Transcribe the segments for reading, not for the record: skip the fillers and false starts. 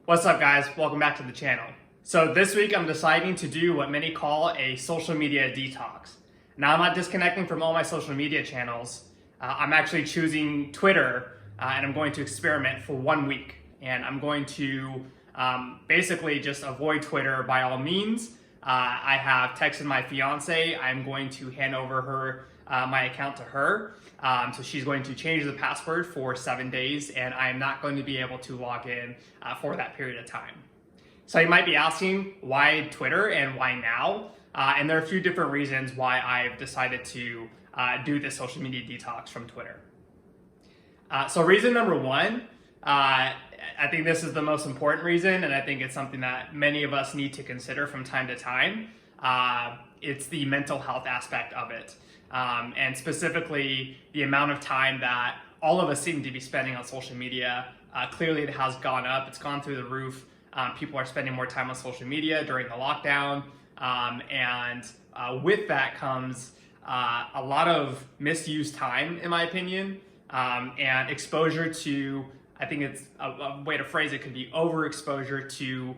What's up, guys? Welcome back to the channel. So this week I'm deciding to do what many call a social media detox. Now I'm not disconnecting from all my social media channels. I'm actually choosing Twitter and I'm going to experiment for 1 week. And I'm going to basically just avoid Twitter by all means. I have texted my fiance. I'm going to hand over her my account to her. So she's going to change the password for 7 days and I'm not going to be able to log in for that period of time. So you might be asking why Twitter and why now? And there are a few different reasons why I've decided to do this social media detox from Twitter. So reason number one, I think this is the most important reason, and I think it's something that many of us need to consider from time to time. It's the mental health aspect of it. And specifically the amount of time that all of us seem to be spending on social media. Clearly it has gone up, it's gone through the roof. People are spending more time on social media during the lockdown. And with that comes a lot of misused time, in my opinion, and exposure to, I think it's a way to phrase it could be overexposure to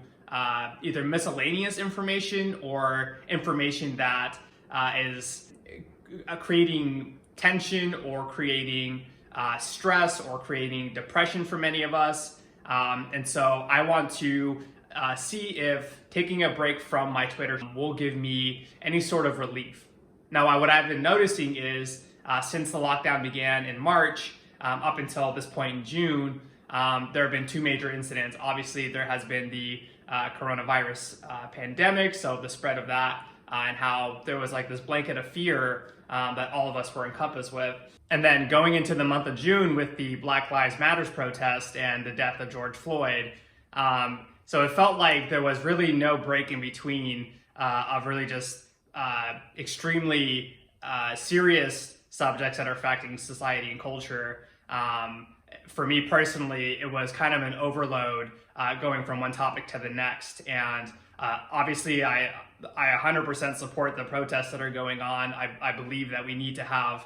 either miscellaneous information or information that is creating tension or creating stress or creating depression for many of us. And so I want to see if taking a break from my Twitter will give me any sort of relief. Now, what I've been noticing is since the lockdown began in March up until this point in June, there have been two major incidents. Obviously, there has been the coronavirus pandemic, so the spread of that, and how there was like this blanket of fear that all of us were encompassed with. And then going into the month of June with the Black Lives Matter protest and the death of George Floyd. So it felt like there was really no break in between of really just extremely serious subjects that are affecting society and culture. For me personally, it was kind of an overload going from one topic to the next. And obviously, I 100% support the protests that are going on. I believe that we need to have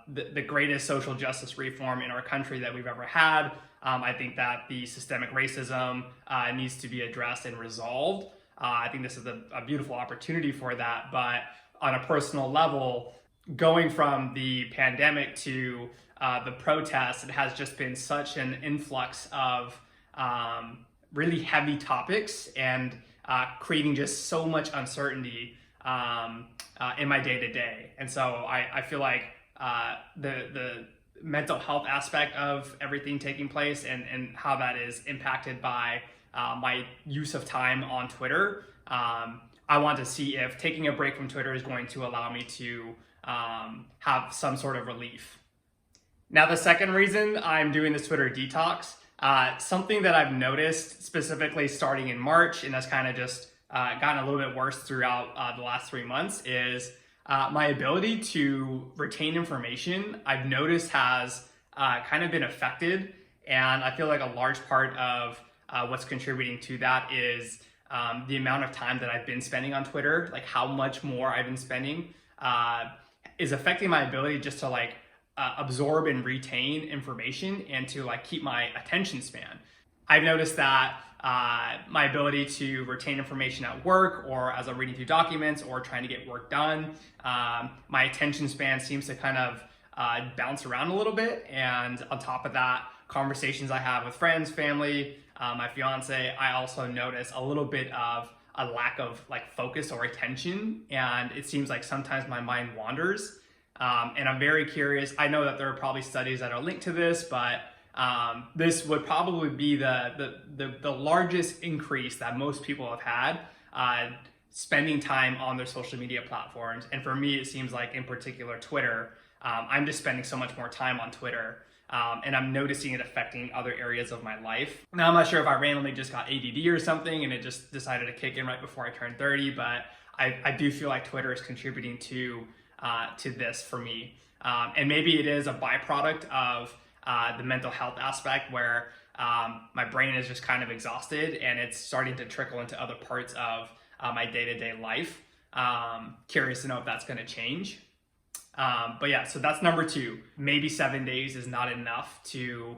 the greatest social justice reform in our country that we've ever had. I think that the systemic racism needs to be addressed and resolved. I think this is a beautiful opportunity for that. But on a personal level, going from the pandemic to the protests, it has just been such an influx of really heavy topics and creating just so much uncertainty in my day-to-day. And so I feel like the mental health aspect of everything taking place and how that is impacted by my use of time on Twitter, I want to see if taking a break from Twitter is going to allow me to have some sort of relief. Now, the second reason I'm doing this Twitter detox, something that I've noticed specifically starting in March, and that's kind of just gotten a little bit worse throughout the last 3 months, is my ability to retain information, I've noticed has kind of been affected. And I feel like a large part of what's contributing to that is the amount of time that I've been spending on Twitter, like how much more I've been spending, is affecting my ability just to like absorb and retain information and to like keep my attention span. I've noticed that my ability to retain information at work or as I'm reading through documents or trying to get work done, my attention span seems to kind of bounce around a little bit. And on top of that, conversations I have with friends, family, my fiance, I also notice a little bit of a lack of like focus or attention. And it seems like sometimes my mind wanders. And I'm very curious. I know that there are probably studies that are linked to this, but this would probably be the largest increase that most people have had spending time on their social media platforms. And for me, it seems like in particular Twitter, I'm just spending so much more time on Twitter. And I'm noticing it affecting other areas of my life. Now, I'm not sure if I randomly just got ADD or something and it just decided to kick in right before I turned 30, but I do feel like Twitter is contributing to this for me. And maybe it is a byproduct of the mental health aspect where my brain is just kind of exhausted and it's starting to trickle into other parts of my day-to-day life. Curious to know if that's going to change. But yeah, so that's number two. Maybe 7 days is not enough to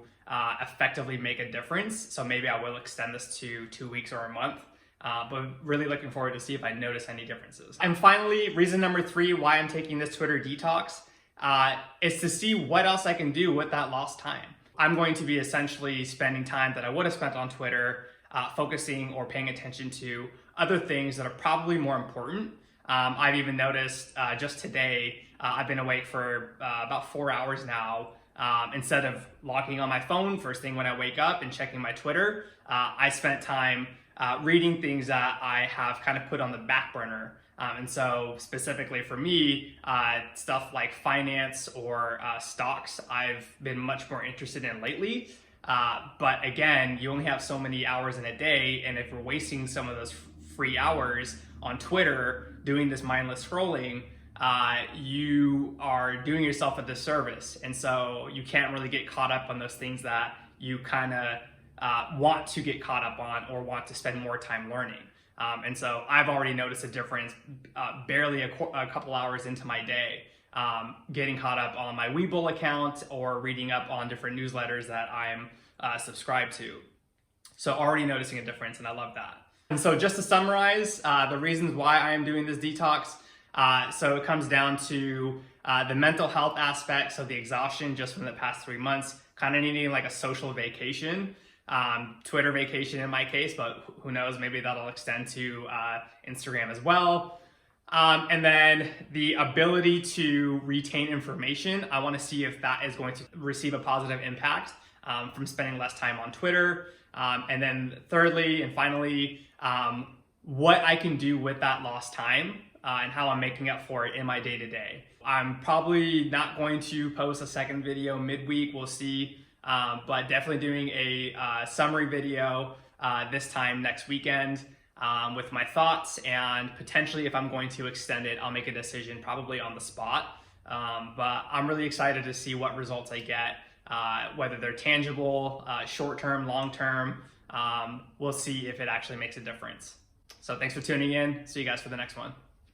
effectively make a difference. So maybe I will extend this to 2 weeks or a month. But really looking forward to see if I notice any differences. And finally, reason number 3 why I'm taking this Twitter detox is to see what else I can do with that lost time. I'm going to be essentially spending time that I would have spent on Twitter focusing or paying attention to other things that are probably more important. I've even noticed just today, I've been awake for about 4 hours now. Instead of logging on my phone first thing when I wake up and checking my Twitter, I spent time reading things that I have kind of put on the back burner. And so specifically for me, stuff like finance or stocks, I've been much more interested in lately. But again, you only have so many hours in a day. And if we're wasting some of those free hours on Twitter doing this mindless scrolling, you are doing yourself a disservice. And so you can't really get caught up on those things that you kind of want to get caught up on or want to spend more time learning. And so I've already noticed a difference barely a couple hours into my day, getting caught up on my Webull account or reading up on different newsletters that I'm subscribed to. So already noticing a difference, and I love that. And so just to summarize the reasons why I am doing this detox, so it comes down to the mental health aspects of the exhaustion just from the past 3 months, kind of needing like a social vacation. Twitter vacation in my case, but who knows, maybe that'll extend to Instagram as well. And then the ability to retain information. I want to see if that is going to receive a positive impact from spending less time on Twitter. And then thirdly and finally, what I can do with that lost time and how I'm making up for it in my day-to-day. I'm probably not going to post a second video midweek. We'll see. But definitely doing a summary video this time next weekend with my thoughts, and potentially if I'm going to extend it, I'll make a decision probably on the spot. But I'm really excited to see what results I get, whether they're tangible, short-term, long-term. We'll see if it actually makes a difference. So thanks for tuning in. See you guys for the next one.